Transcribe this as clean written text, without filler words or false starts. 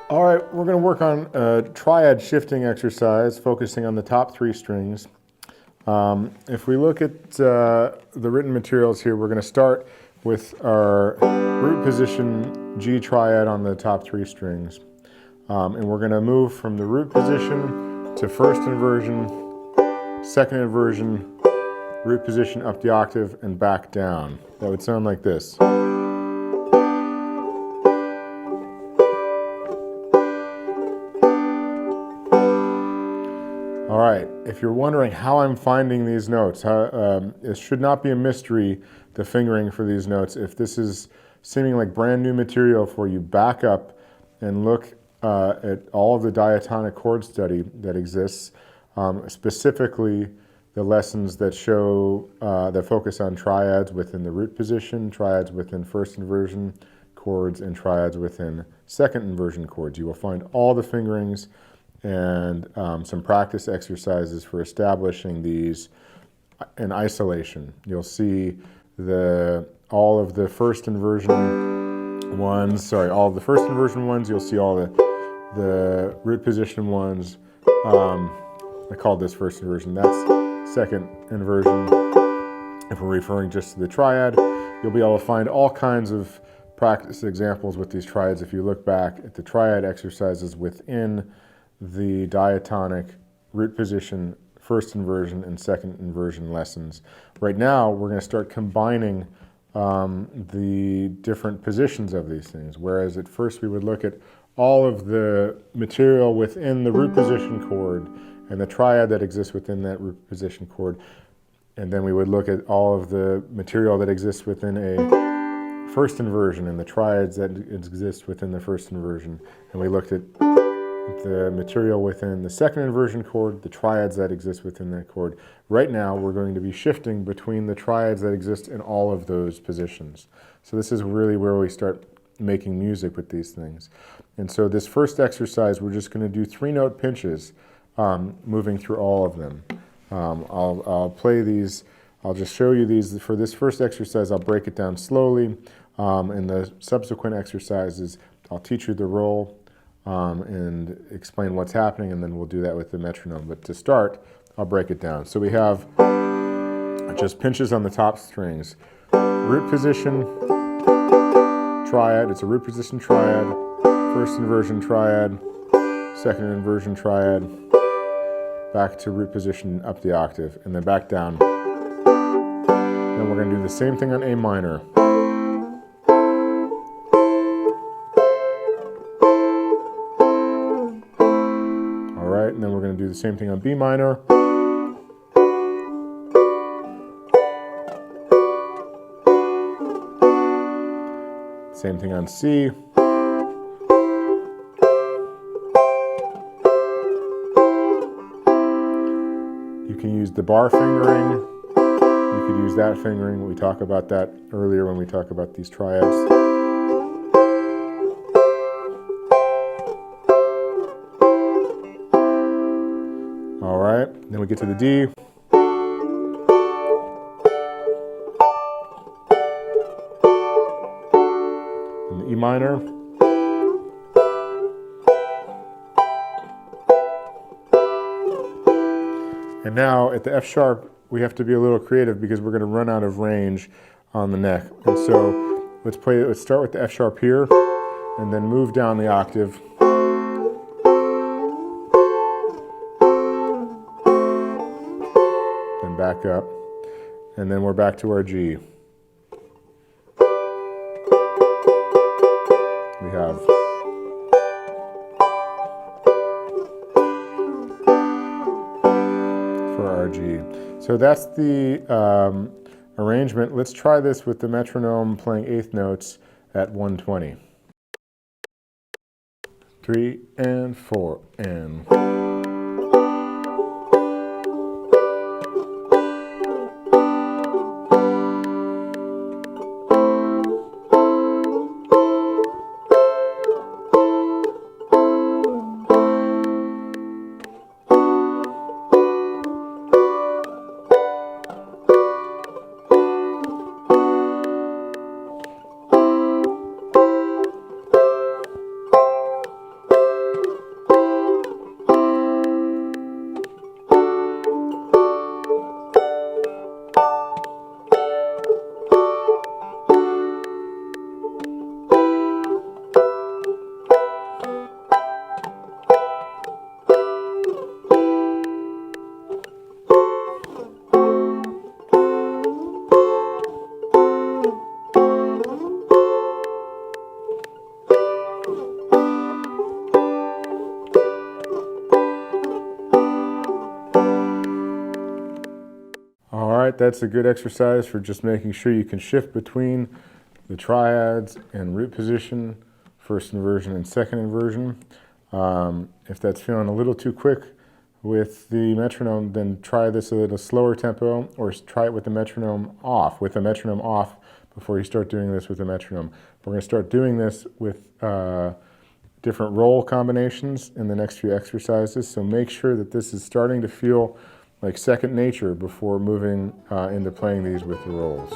All right, we're going to work on a triad shifting exercise, focusing on the top three strings. If we look at the written materials here, we're going to start with our root position G triad on the top three strings. And we're going to move from the root position to first inversion, second inversion, root position up the octave, and back down. That would sound like this. All right, if you're wondering how I'm finding these notes, it should not be a mystery, the fingering for these notes. If this is seeming like brand new material for you, back up and look at all of the diatonic chord study that exists, specifically the lessons that show, that focus on triads within the root position, triads within first inversion chords, and triads within second inversion chords. You will find all the fingerings and some practice exercises for establishing these in isolation. You'll see all of the first inversion ones, you'll see all the root position ones. I called this first inversion, that's second inversion. If we're referring just to the triad, you'll be able to find all kinds of practice examples with these triads if you look back at the triad exercises within the diatonic root position, first inversion, and second inversion lessons. Right now, we're going to start combining the different positions of these things, whereas at first we would look at all of the material within the root position chord and the triad that exists within that root position chord, and then we would look at all of the material that exists within a first inversion and the triads that exist within the first inversion, and we looked at the material within the second inversion chord, the triads that exist within that chord. Right now, we're going to be shifting between the triads that exist in all of those positions. So this is really where we start making music with these things. And so this first exercise, we're just going to do 3-note pinches, moving through all of them. I'll play these, I'll just show you these. For this first exercise, I'll break it down slowly. In the subsequent exercises, I'll teach you the roll, and explain what's happening, and then we'll do that with the metronome. But to start, I'll break it down. So we have just pinches on the top strings. Root position, triad, it's a root position triad, first inversion triad, second inversion triad, back to root position up the octave, and then back down. Then we're going to do the same thing on A minor. And then we're going to do the same thing on B minor. Same thing on C. You can use the bar fingering. You could use that fingering. We talk about that earlier when we talk about these triads. Then we get to the D. And the E minor. And now at the F sharp, we have to be a little creative because we're going to run out of range on the neck. And so let's start with the F sharp here and then move down the octave. Back up, and then we're back to our G. We have for our G. So that's the arrangement. Let's try this with the metronome playing eighth notes at 120. 3 and 4 and. right, that's a good exercise for just making sure you can shift between the triads and root position, first inversion and second inversion. If that's feeling a little too quick with the metronome, then try this at a slower tempo, or try it with the metronome off, before you start doing this with the metronome. We're going to start doing this with different roll combinations in the next few exercises, so make sure that this is starting to feel like second nature before moving into playing these with the rolls.